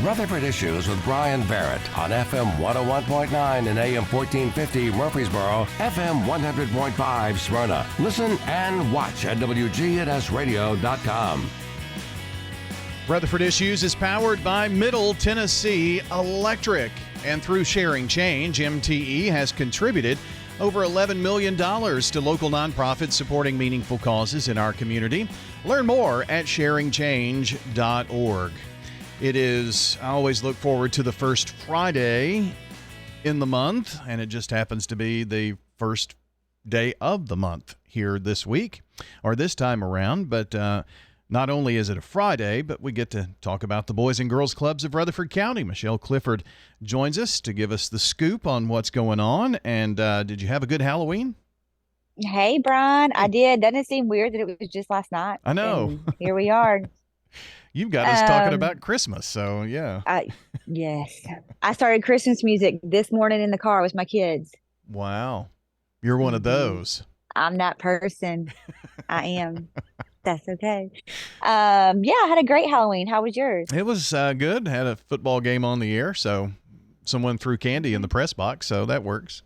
Rutherford Issues with Bryan Barrett on FM 101.9 and AM 1450 Murfreesboro, FM 100.5 Smyrna. Listen and watch at WGNSradio.com. Rutherford Issues is powered by Middle Tennessee Electric. And through Sharing Change, MTE has contributed over $11 million to local nonprofits supporting meaningful causes in our community. Learn more at sharingchange.org. I always look forward to the first Friday in the month, and it just happens to be the first day of the month here this week, or this time around. But not only is it a Friday, but we get to talk about the Boys and Girls Clubs of Rutherford County. Michelle Clifford joins us to give us the scoop on what's going on. And did you have a good Halloween? Hey, Brian. I did. Doesn't it seem weird that it was just last night? I know. And here we are. You've got us talking about Christmas, so yeah. Yes. I started Christmas music this morning in the car with my kids. Wow. You're one of those. I'm that person. I am. That's okay. I had a great Halloween. How was yours? It was good. Had a football game on the air, so someone threw candy in the press box, so that works.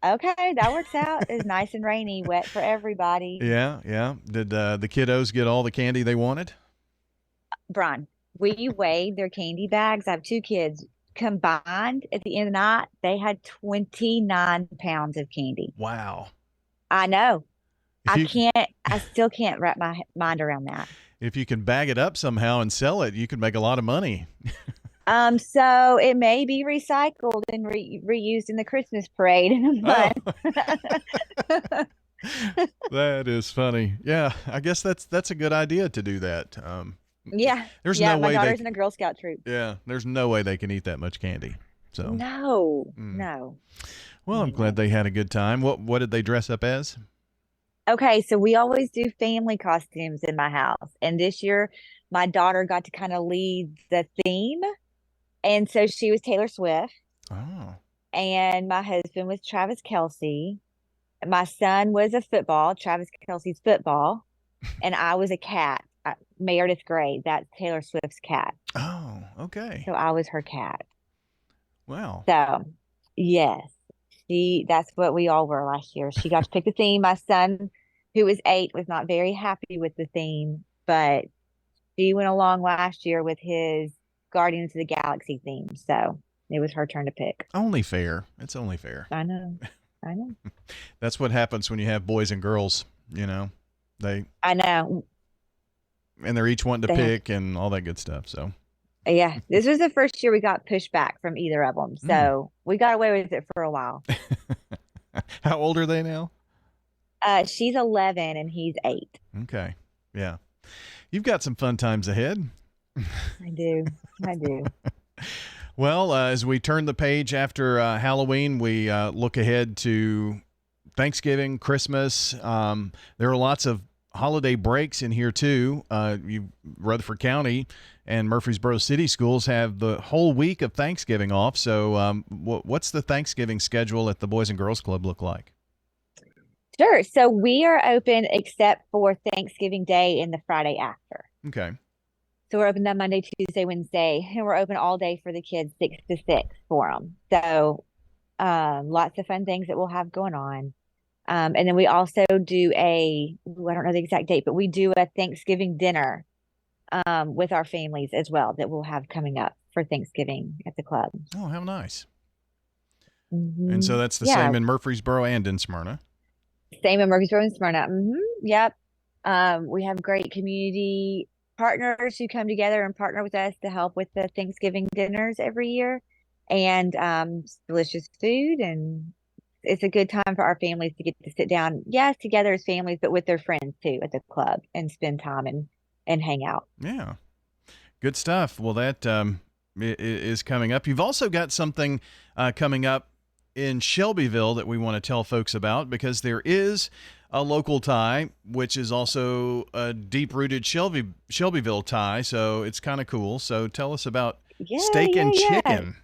Okay, that works out. It was nice and rainy, wet for everybody. Yeah. Did the kiddos get all the candy they wanted? Brian, we weighed their candy bags. I have two kids. Combined at the end of the night, they had 29 pounds of candy. Wow. I know. I still can't wrap my mind around that. If you can bag it up somehow and sell it, you could make a lot of money. So it may be recycled and reused in the Christmas parade in a month. Oh. That is funny. Yeah, I guess that's a good idea to do that. There's no way my daughter's in a Girl Scout troop. Yeah, there's no way they can eat that much candy. So no. Well, I'm glad they had a good time. What did they dress up as? Okay, so we always do family costumes in my house. And this year, my daughter got to kind of lead the theme. And so she was Taylor Swift. Oh. And my husband was Travis Kelce. My son was Travis Kelce's football. And I was a cat, Meredith Grey. That's Taylor Swift's cat. Oh, okay. So I was her cat. Wow. So, yes. That's what we all were last year. She got to pick the theme. My son, who was 8, was not very happy with the theme, but she went along last year with his Guardians of the Galaxy theme. So it was her turn to pick. Only fair. It's only fair. I know. That's what happens when you have boys and girls, I know. And they're each wanting to pick and all that good stuff. So yeah, this was the first year we got pushback from either of them. So we got away with it for a while. How old are they now? She's 11 and he's 8. Okay. Yeah. You've got some fun times ahead. I do. Well, as we turn the page after Halloween, we look ahead to Thanksgiving, Christmas. There are lots of holiday breaks in here, too. Rutherford County and Murfreesboro City Schools have the whole week of Thanksgiving off. So what's the Thanksgiving schedule at the Boys and Girls Club look like? Sure. So we are open except for Thanksgiving Day and the Friday after. Okay. So we're open that Monday, Tuesday, Wednesday, and we're open all day for the kids, 6 to 6 for them. So lots of fun things that we'll have going on. And then we also do I don't know the exact date, but we do a Thanksgiving dinner with our families as well that we'll have coming up for Thanksgiving at the club. Oh, how nice. Mm-hmm. And so that's the same in Murfreesboro and in Smyrna. Same in Murfreesboro and Smyrna. Mm-hmm. Yep. We have great community partners who come together and partner with us to help with the Thanksgiving dinners every year, and delicious food, and it's a good time for our families to get to sit down, yes, together as families, but with their friends too at the club and spend time and hang out. Yeah, good stuff. Well, that is coming up. You've also got something coming up in Shelbyville that we want to tell folks about, because there is a local tie, which is also a deep-rooted Shelbyville tie, so it's kind of cool. So tell us about Steak and Chicken.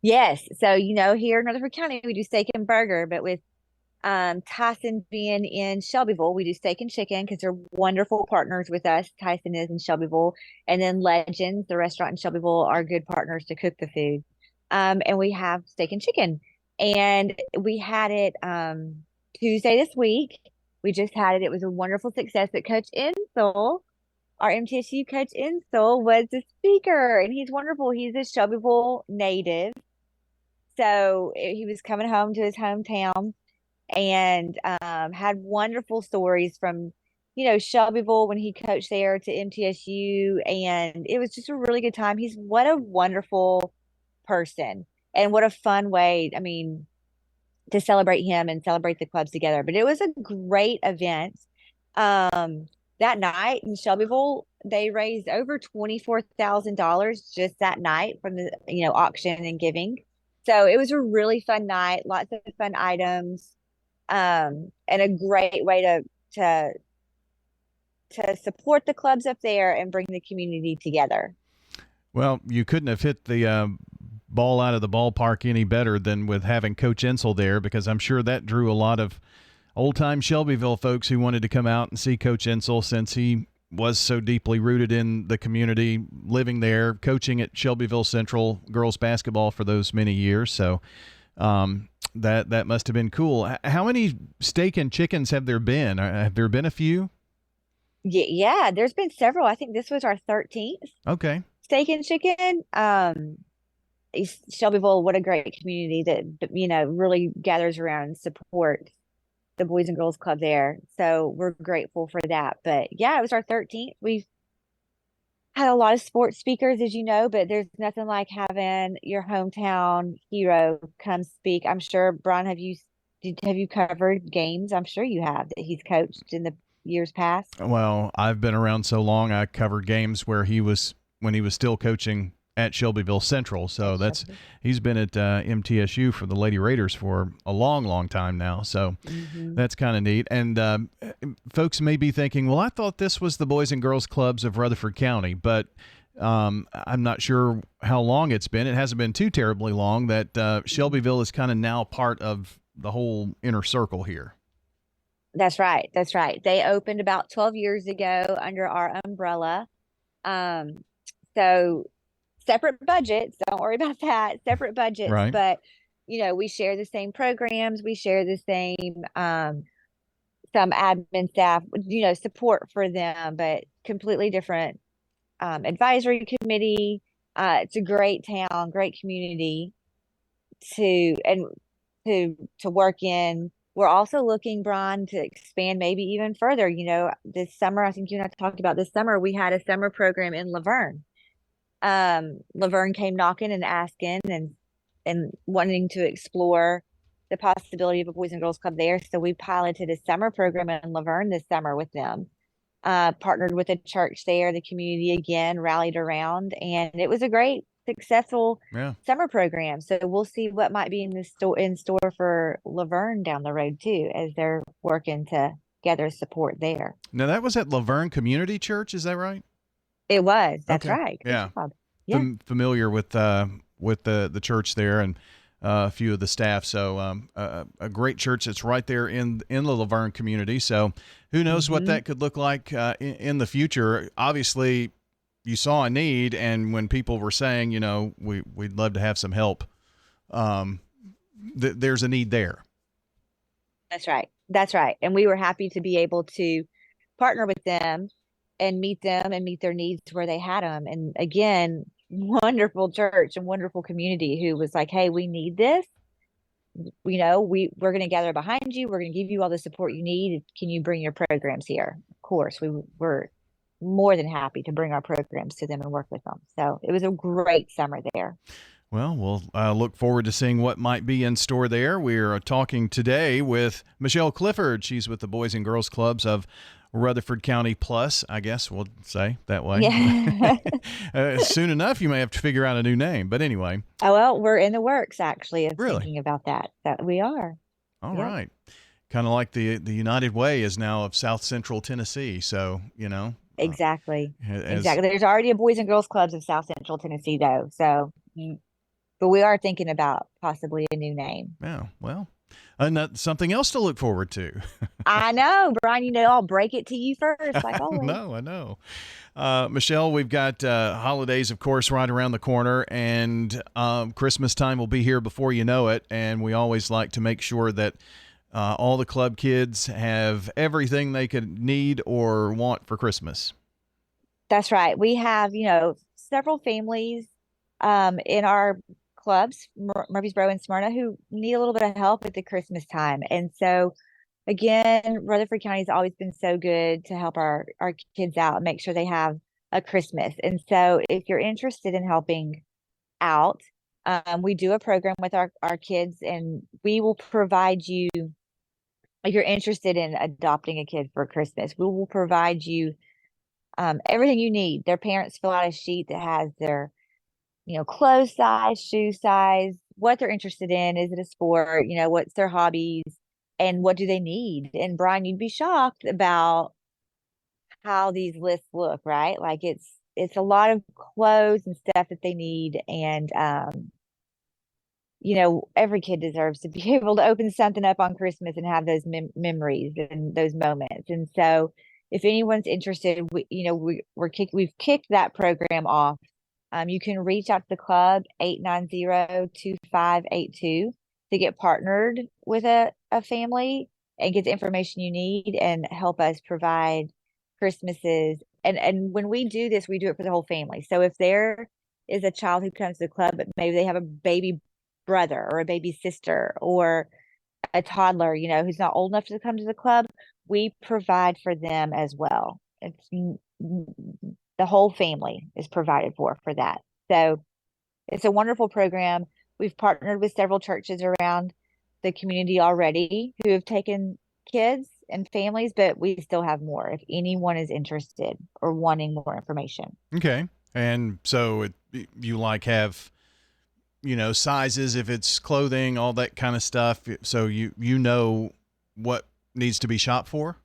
Yes. So, here in Rutherford County, we do steak and burger, but with Tyson being in Shelbyville, we do steak and chicken because they're wonderful partners with us. Tyson is in Shelbyville, and then Legends, the restaurant in Shelbyville, are good partners to cook the food. And we have steak and chicken, and we had it Tuesday this week. We just had it. It was a wonderful success. But Coach Insel, our MTSU coach Insel, was the speaker, and he's wonderful. He's a Shelbyville native, so he was coming home to his hometown and had wonderful stories from, Shelbyville when he coached there to MTSU. And it was just a really good time. He's what a wonderful person and what a fun way, I mean, to celebrate him and celebrate the clubs together. But it was a great event. That night in Shelbyville, they raised over $24,000 just that night from the, auction and giving. So it was a really fun night, lots of fun items, and a great way to support the clubs up there and bring the community together. Well, you couldn't have hit the ball out of the ballpark any better than with having Coach Insel there, because I'm sure that drew a lot of old-time Shelbyville folks who wanted to come out and see Coach Insel, since he was so deeply rooted in the community, living there, coaching at Shelbyville Central girls basketball for those many years. So that must have been cool. How many steak and chickens have there been? Have there been a few? Yeah, there's been several. I think this was our 13th. Okay. Steak and chicken. Shelbyville, what a great community that, really gathers around and supports the Boys and Girls Club there. So we're grateful for that. But yeah, it was our 13th. We've had a lot of sports speakers, as you know, but there's nothing like having your hometown hero come speak. I'm sure, Brian, have you covered games? I'm sure you have, that he's coached in the years past. Well, I've been around so long, I covered games when he was still coaching at Shelbyville Central. So he's been at MTSU for the Lady Raiders for a long, long time now. So that's kind of neat. And folks may be thinking, well, I thought this was the Boys and Girls Clubs of Rutherford County, but I'm not sure how long it's been. It hasn't been too terribly long that Shelbyville is kind of now part of the whole inner circle here. That's right. That's right. They opened about 12 years ago under our umbrella. So separate budgets. Don't worry about that. Separate budgets. Right. But, we share the same programs. We share the same, some admin staff, support for them, but completely different advisory committee. It's a great town, great community to work in. We're also looking, Brian, to expand maybe even further. This summer, I think you and I talked about this summer, we had a summer program in Laverne. Laverne came knocking and asking and wanting to explore the possibility of a Boys and Girls Club there. So we piloted a summer program in Laverne this summer with them. Partnered with a church there. The community again rallied around, and it was a great, successful summer program. So we'll see what might be in store for Laverne down the road too, as they're working to gather support there. Now that was at Laverne Community Church, is that right? It was. That's okay. right. Yeah. Familiar with the church there and a few of the staff. So a great church that's right there in the Laverne community. So who knows what that could look like in the future. Obviously, you saw a need, and when people were saying, we'd love to have some help, there's a need there. That's right. That's right. And we were happy to be able to partner with them and meet them and meet their needs where they had them. And again, wonderful church and wonderful community who was like, hey, we need this. We're going to gather behind you. We're going to give you all the support you need. Can you bring your programs here? Of course, we were more than happy to bring our programs to them and work with them. So it was a great summer there. Well, we'll look forward to seeing what might be in store there. We're talking today with Michelle Clifford. She's with the Boys and Girls Clubs of Rutherford County Plus, I guess we'll say that way. Yeah. Soon enough, you may have to figure out a new name. But anyway. Oh, well, we're in the works, actually, of really? Thinking about that. That we are. All right. Kind of like the United Way is now of South Central Tennessee. So, Exactly. Exactly. There's already a Boys and Girls Clubs of South Central Tennessee, though. So, but we are thinking about possibly a new name. Yeah. Well, And that's something else to look forward to. I know, Brian, I'll break it to you first, like always. I know. Michelle, we've got holidays, of course, right around the corner, and Christmas time will be here before you know it. And we always like to make sure that all the club kids have everything they could need or want for Christmas. That's right. We have, several families in our clubs, Murfreesboro and Smyrna, who need a little bit of help at the Christmas time. And so, again, Rutherford County has always been so good to help our kids out and make sure they have a Christmas. And so, if you're interested in helping out, we do a program with our kids, and we will provide you, if you're interested in adopting a kid for Christmas, we will provide you everything you need. Their parents fill out a sheet that has their, clothes size, shoe size, what they're interested in. Is it a sport? What's their hobbies and what do they need? And Brian, you'd be shocked about how these lists look, right? Like it's a lot of clothes and stuff that they need. And, every kid deserves to be able to open something up on Christmas and have those memories and those moments. And so, if anyone's interested, we've kicked that program off. You can reach out to the club 890-2582 to get partnered with a family and get the information you need and help us provide Christmases. And when we do this, we do it for the whole family. So if there is a child who comes to the club, but maybe they have a baby brother or a baby sister or a toddler, who's not old enough to come to the club, we provide for them as well. It's the whole family is provided for that. So it's a wonderful program. We've partnered with several churches around the community already who have taken kids and families, but we still have more if anyone is interested or wanting more information. Okay. And so you have sizes, if it's clothing, all that kind of stuff. So you know what needs to be shopped for?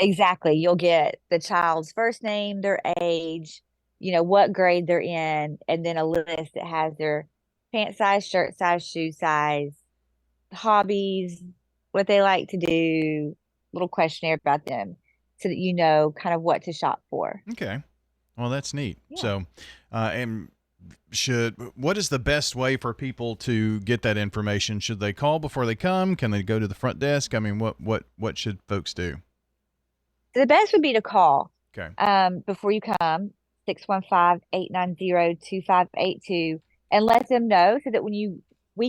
Exactly. You'll get the child's first name, their age, what grade they're in, and then a list that has their pant size, shirt size, shoe size, hobbies, what they like to do, little questionnaire about them so that you know kind of what to shop for. Okay. Well, that's neat. Yeah. So, what is the best way for people to get that information? Should they call before they come? Can they go to the front desk? I mean, what should folks do? So the best would be to call Okay. before you come, 615-890-2582, and let them know so that we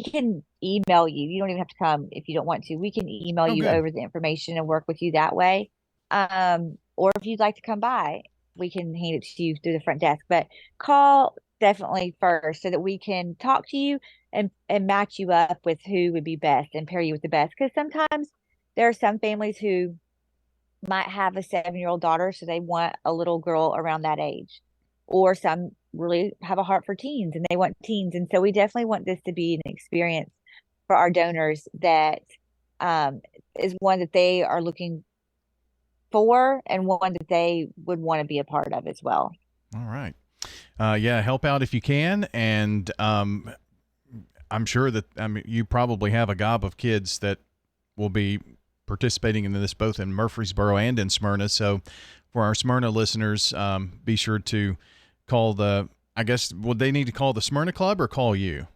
can email you. You don't even have to come if you don't want to. We can email you good. over the information and work with you that way. Or if you'd like to come by, we can hand it to you through the front desk. But call definitely first so that we can talk to you and match you up with who would be best and pair you with the best. Because sometimes there are some families who might have a 7-year-old daughter, so they want a little girl around that age. Or some really have a heart for teens and they want teens. And so we definitely want this to be an experience for our donors that is one that they are looking for and one that they would want to be a part of as well. All right. Help out if you can. And I'm sure that you probably have a gob of kids that will be participating in this both in Murfreesboro and in Smyrna. So for our Smyrna listeners, be sure to call would they need to call the Smyrna Club or call you?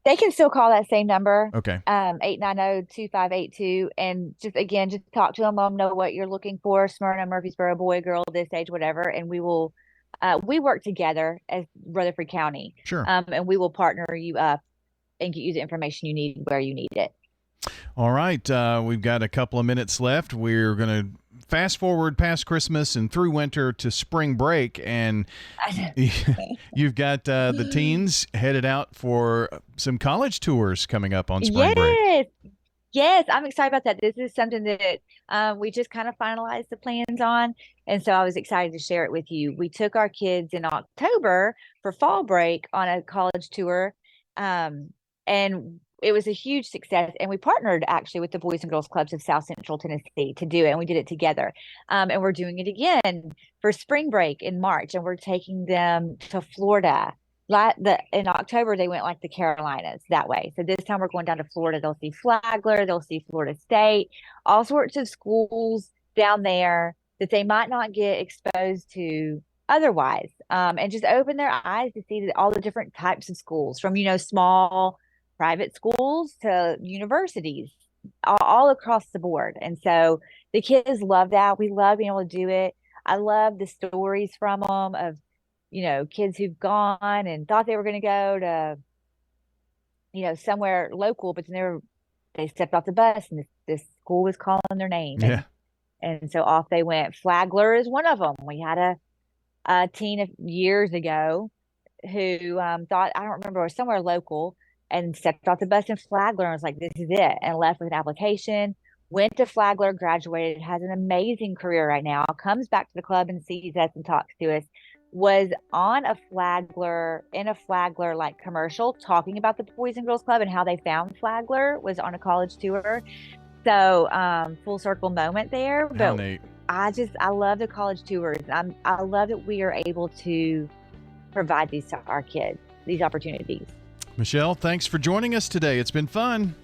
They can still call that same number. Okay. 890-2582. And just talk to them, let them know what you're looking for. Smyrna, Murfreesboro, boy, girl, this age, whatever. And we will, we work together as Rutherford County. Sure. And we will partner you up and get you the information you need where you need it. All right. We've got a couple of minutes left. We're going to fast forward past Christmas and through winter to spring break. And you've got the teens headed out for some college tours coming up on spring break. Yes. I'm excited about that. This is something that we just kind of finalized the plans on. And so I was excited to share it with you. We took our kids in October for fall break on a college tour. And it was a huge success, and we partnered actually with the Boys and Girls Clubs of South Central Tennessee to do it, and we did it together. And we're doing it again for spring break in March, and we're taking them to Florida In October they went like the Carolinas that way. So this time we're going down to Florida. They'll see Flagler, they'll see Florida State, all sorts of schools down there that they might not get exposed to otherwise, and just open their eyes to see all the different types of schools, from small private schools to universities, all across the board. And so the kids love that. We love being able to do it. I love the stories from them of kids who've gone and thought they were going to go to, somewhere local, but then they stepped off the bus and this school was calling their name. Yeah. And so off they went. Flagler is one of them. We had a teen years ago who thought, I don't remember, it was somewhere local, and stepped off the bus in Flagler and was like, this is it, and left with an application, went to Flagler, graduated, has an amazing career right now, comes back to the club and sees us and talks to us, was on in a Flagler like commercial talking about the Boys and Girls Club and how they found Flagler, was on a college tour. So full circle moment there. How But neat. I love the college tours. I love that we are able to provide these to our kids, these opportunities. Michelle, thanks for joining us today. It's been fun.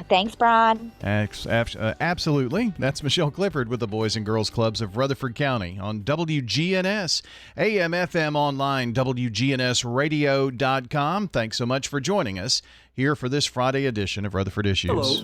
Thanks, Brian. Absolutely. That's Michelle Clifford with the Boys and Girls Clubs of Rutherford County on WGNS, AM, FM, online, WGNSradio.com. Thanks so much for joining us here for this Friday edition of Rutherford Issues. Hello.